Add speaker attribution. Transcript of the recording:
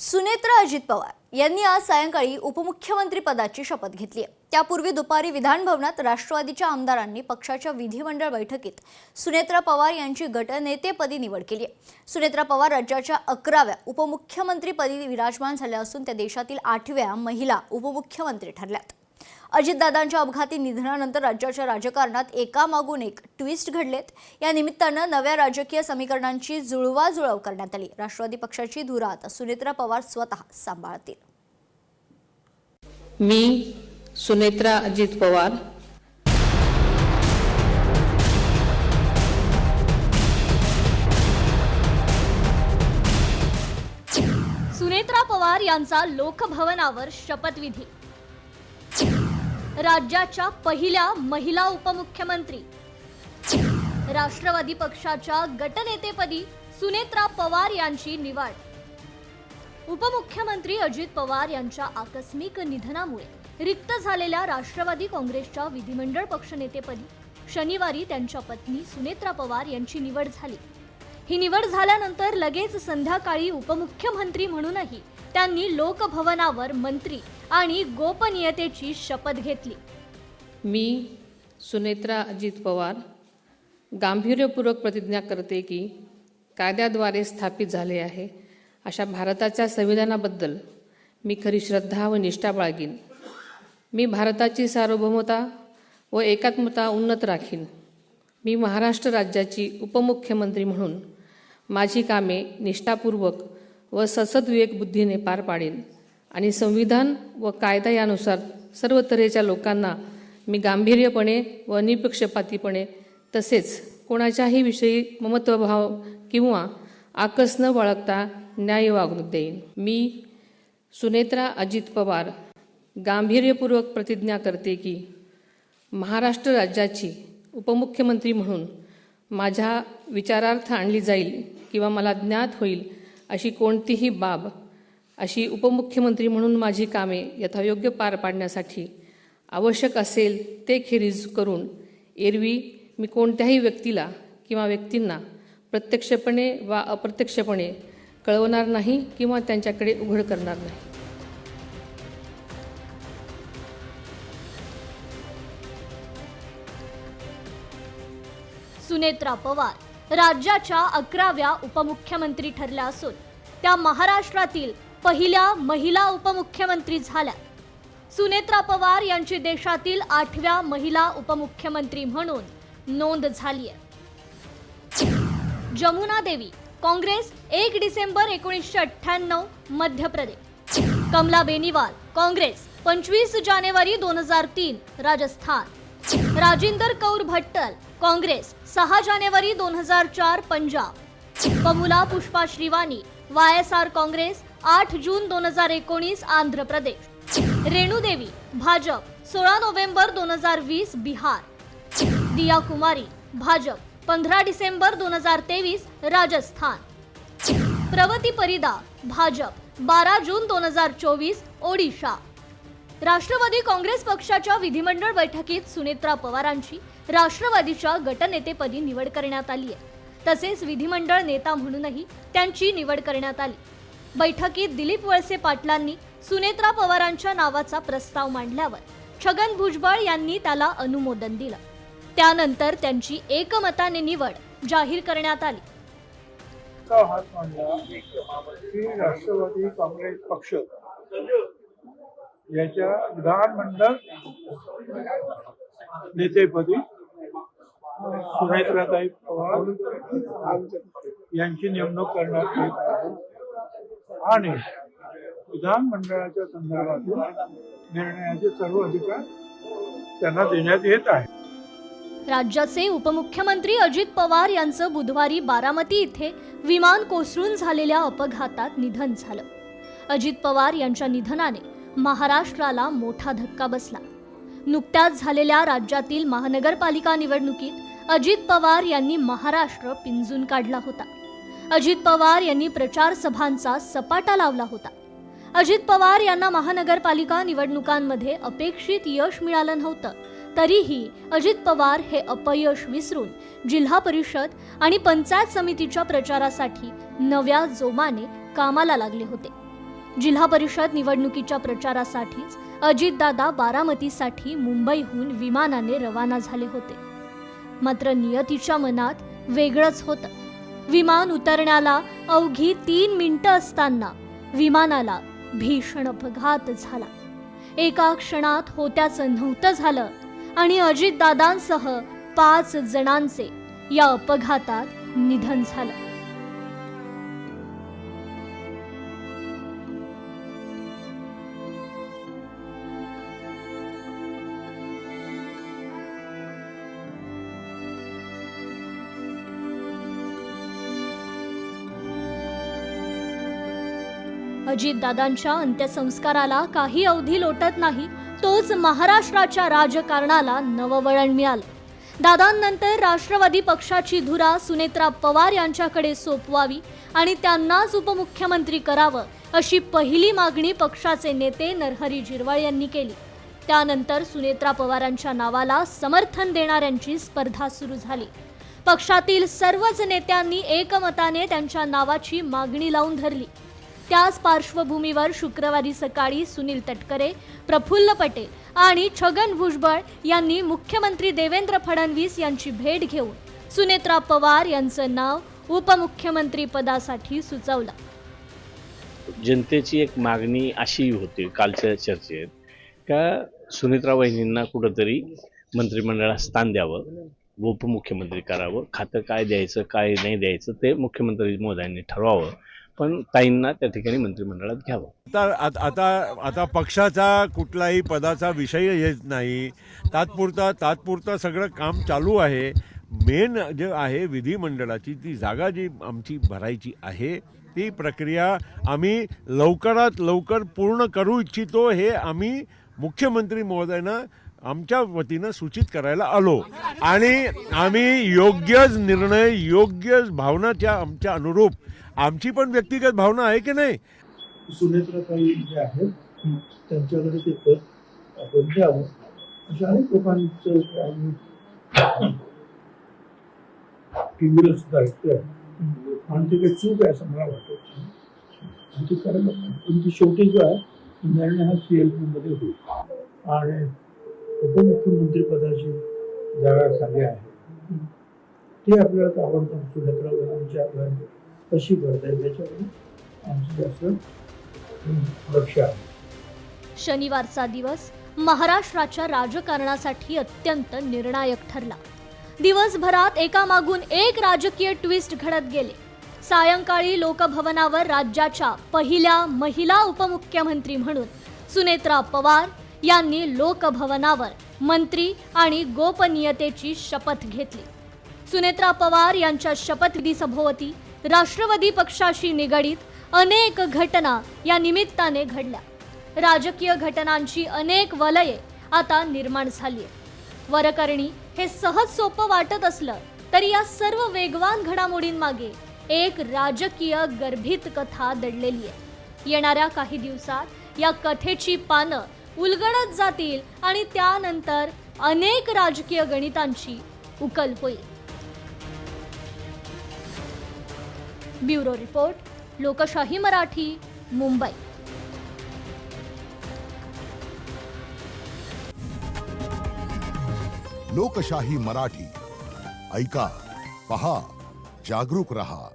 Speaker 1: सुनेत्रा अजित पवार यांनी आज सायंकाळी उपमुख्यमंत्री पदाची शपथ घेतली आहे। त्यापूर्वी दुपारी विधान भवनात राष्ट्रवादीच्या आमदारांनी पक्षाच्या विधिमंडळ बैठकीत सुनेत्रा पवार यांची गटनेतेपदी निवड केली आहे। सुनेत्रा पवार राज्याच्या 11व्या उपमुख्यमंत्रीपदी विराजमान झाल्या असून त्या देशातील 8व्या महिला उपमुख्यमंत्री ठरल्यात। अजितदादांच्या अपघाती निधनानंतर राज्याच्या राजकारणात एकामागून एक ट्विस्ट घडलेत। या निमित्तानं नव्या राजकीय समीकरणांची जुळवाजुळव करण्यात आली। राष्ट्रवादी पक्षाची धुरा आता सुनेत्रा पवार स्वतः सांभाळतील।
Speaker 2: मी सुनेत्रा अजित पवार
Speaker 3: सुनेत्रा पवार यांचा लोकभवनावर शपथविधी। राज्याच्या पहिल्या महिला उपमुख्यमंत्री, राष्ट्रवादी पक्षाच्या गटनेतेपदी सुनेत्रा पवार यांची निवड। उपमुख्यमंत्री अजित पवार यांच्या आकस्मिक निधनामुळे रिक्त झालेल्या राष्ट्रवादी काँग्रेसच्या विधिमंडळ पक्षनेतेपदी शनिवारी त्यांच्या पत्नी सुनेत्रा पवार यांची निवड झाली। ही निवड झाल्यानंतर लगेच संध्याकाळी उपमुख्यमंत्री म्हणूनही त्यांनी लोकभवनावर मंत्री आणि गोपनीयतेची शपथ घेतली।
Speaker 2: मी सुनेत्रा अजित पवार गांभीर्यपूर्वक प्रतिज्ञा करते की कायद्याद्वारे स्थापित झाले आहे अशा भारताच्या संविधानाबद्दल मी खरी श्रद्धा व निष्ठा बाळगीन। मी भारताची सार्वभौमता व एकात्मता उन्नत राखीन। मी महाराष्ट्र राज्याची उपमुख्यमंत्री म्हणून माझी कामे निष्ठापूर्वक व सद्विवेक बुद्धीने पार पाडेन आणि संविधान व कायदा यानुसार सर्व तऱ्हेच्या लोकांना मी गांभीर्यपणे व निपक्षपातीपणे तसेच कोणाच्याही विषयी ममत्वभाव किंवा आकस न बाळगता न्याय वागणूक देईन। मी सुनेत्रा अजित पवार गांभीर्यपूर्वक प्रतिज्ञा करते की महाराष्ट्र राज्याची उपमुख्यमंत्री म्हणून माझ्या विचारार्थ आणली जाईल किंवा मला ज्ञात होईल अशी कोणतीही बाब अशी उपमुख्यमंत्री म्हणून माझी कामे यथायोग्य पार पाडण्यासाठी आवश्यक असेल ते खेरीज करून एरवी मी कोणत्याही व्यक्तीला किंवा व्यक्तींना प्रत्यक्षपणे वा अप्रत्यक्षपणे कळवणार नाही किंवा त्यांच्याकडे उघड करणार नाही।
Speaker 3: सुनेत्रा पवार राज्याच्या 11व्या उपमुख्यमंत्री ठरल्या असून त्या महाराष्ट्रातील पहिल्या महिला उपमुख्यमंत्री झाल्या। सुनेत्रा पवार यांची देशातील 8व्या महिला उपमुख्यमंत्री म्हणून नोंद झाली आहे। जमुना देवी, काँग्रेस 1 डिसेंबर 1998 मध्य प्रदेश। कमला बेनीवाल, काँग्रेस 25 जानेवारी 2003 राजस्थान। राजिंदर कौर भट्टल, काँग्रेस 6 जानेवारी 2004 पंजाब। कमुला पुष्पा श्रीवानी, YSR काँग्रेस 8 जून 2019 आंध्र प्रदेश। रेणू देवी, भाजप 16 नोव्हेंबर 2020 बिहार। दिया कुमारी, भाजप 15 डिसेंबर 2023 राजस्थान। प्रवती परिदा, भाजप 12 जून 2024 ओडिशा। राष्ट्रवादी काँग्रेस पक्षाच्या विधिमंडळ बैठकीत सुनेत्रा पवारांची राष्ट्रवादीच्या गटनेतेपदी निवड करण्यात आली आहे। तसेच विधिमंडळ नेता म्हणूनही त्यांची निवड करण्यात आली। बैठकीत दिलीप वळसे पाटलांनी सुनेत्रा पवारांच्या नावाचा प्रस्ताव मांडल्यावर छगन भुजबळ यांनी त्याला अनुमोदन दिलं। त्यानंतर त्यांची एकमताने निवड जाहीर करण्यात आली।
Speaker 4: हात मांडला की राष्ट्रवादी काँग्रेस पक्ष याच्या विधानमंडळ नेतेपदी सुनेत्राताई पवार यांची नेमणूक करण्यात येत आहे आणि विधानमंडळाच्या संदर्भातील निर्णयाचे सर्व अधिकार त्यांना देण्यात येत आहे।
Speaker 3: राज्याचे उपमुख्यमंत्री अजित पवार यांचं बुधवारी बारामती इथे विमान कोसळून झालेल्या अपघातात निधन झालं। अजित पवार यांच्या निधनाने महाराष्ट्राला मोठा धक्का बसला। नुकत्याच झालेल्या राज्यातील महानगरपालिका निवडणुकीत अजित पवार यांनी महाराष्ट्र पिंजून काढला होता। अजित पवार यांनी प्रचार सभांचा सपाटा लावला होता। अजित पवार यांना महानगरपालिका निवडणुकांमध्ये अपेक्षित यश मिळालं नव्हतं, तरीही अजित पवार हे अपयश विसरून जिल्हा परिषद आणि पंचायत समितीच्या प्रचारासाठी नव्या जोमाने कामाला लागले होते। जिल्हा परिषद निवडणुकीच्या प्रचारासाठीच अजितदादा बारामतीसाठी मुंबईहून विमानाने रवाना झाले होते. मात्र नियतीच्या मनात वेगळंच होतं. विमान उतरण्याला अवघी 3 मिनिटं असताना विमानाला भीषण अपघात झाला. एका क्षणात होत्याचं नव्हतं झालं आणि अजितदादांसह 5 जणांचे या अपघातात निधन झालं. अजितदादांच्या अंत्यसंस्काराला काही अवधी लोटत नाही तोच महाराष्ट्राच्या राजकारणाला नववळण मिळालं. दादांनंतर राष्ट्रवादी पक्षाची धुरा सुनेत्रा पवार यांच्याकडे सोपवावी आणि त्यांनाच उपमुख्यमंत्री करावं अशी पहिली मागणी पक्षाचे नेते नरहरी झिरवाळ यांनी केली. त्यानंतर सुनेत्रा पवारांच्या नावाला समर्थन देणाऱ्यांची स्पर्धा सुरू झाली. पक्षातील सर्वच नेत्यांनी एकमताने त्यांच्या नावाची मागणी लावून धरली. त्याच पार्श्वभूमीवर शुक्रवारी सकाळी सुनील तटकरे, प्रफुल्ल पटेल आणि छगन भुजबळ यांनी मुख्यमंत्री देवेंद्र फडणवीस यांची भेट घेऊन सुनेत्रा पवार यांचं नाव उपमुख्यमंत्री पदासाठी सुचवलं.
Speaker 5: जनतेची एक मागणी अशी होती कालच्या चर्चेत का सुनेत्रा वहिनींना कुठंतरी मंत्रिमंडळात स्थान द्यावं, उपमुख्यमंत्री करावं. खातं काय द्यायचं काय नाही द्यायचं ते मुख्यमंत्री महोदयांनी ठरवावं, पण ताईंना त्या ठिकाणी मंत्रिमंडळात घ्यावं.
Speaker 6: आता पक्षाचा कुठलाही पदाचा विषय येत नाही. तात्पुरता सगळं काम चालू आहे. मेन जे आहे विधिमंडळाची ती जागा जी आमची भरायची आहे ती प्रक्रिया आम्ही लवकरात लवकर पूर्ण करू इच्छितो. हे आम्ही मुख्यमंत्री महोदयांना आमच्या वतीनं सूचित करायला आलो आणि आम्ही योग्य निर्णय योग्य भावनाच्या आमच्या अनुरूप आमची पण व्यक्तिगत भावना आहे की नाही.
Speaker 4: सुनेत्राताई जे आहेत त्यांच्याकडे ते पद आपण द्यावं अशा अनेक लोकांचं आम्ही टीव्हीला सुद्धा ऐकतोय आणि ते काही चूक आहे असं मला वाटत नाही आणि ते करायला पण ती शेवटी जो आहे निर्णय हा CLP मध्ये होईल आणि उपमुख्यमंत्री पदाची जागा खाली आहे ती आपल्याला ताबडतोब सुनेत्रा आमच्या कशी करता येईल त्याच्यावर आमचं जास्त लक्ष आहे.
Speaker 3: शनिवारचा दिवस महाराष्ट्राच्या राजकारणासाठी अत्यंत निर्णायक ठरला. दिवसभरात एकामागून एक राजकीय ट्विस्ट घडत गेले. सायंकाळी लोकभवनावर राज्याच्या पहिल्या महिला उपमुख्यमंत्री म्हणून सुनेत्रा पवार यांनी लोकभवनावर मंत्री आणि गोपनीयतेची शपथ घेतली. सुनेत्रा पवार यांच्या शपथविधी सभोवती राष्ट्रवादी पक्षाशी निगडीत अनेक घटना या निमित्ताने घडल्या. राजकीय घटनांची अनेक वलये आता निर्माण झाली. वरकरणी हे सहज सोपं वाटत असलं तरी या सर्व वेगवान घडामोडींमागे एक राजकीय गर्भित कथा दडलेली आहे. येणाऱ्या काही दिवसात या कथेची पानं उलगडत जातील आणि त्यानंतर अनेक राजकीय गणितांची उकल होईल. ब्युरो रिपोर्ट, लोकशाही मराठी, मुंबई.
Speaker 7: लोकशाही मराठी ऐका, पहा, जागरूक रहा.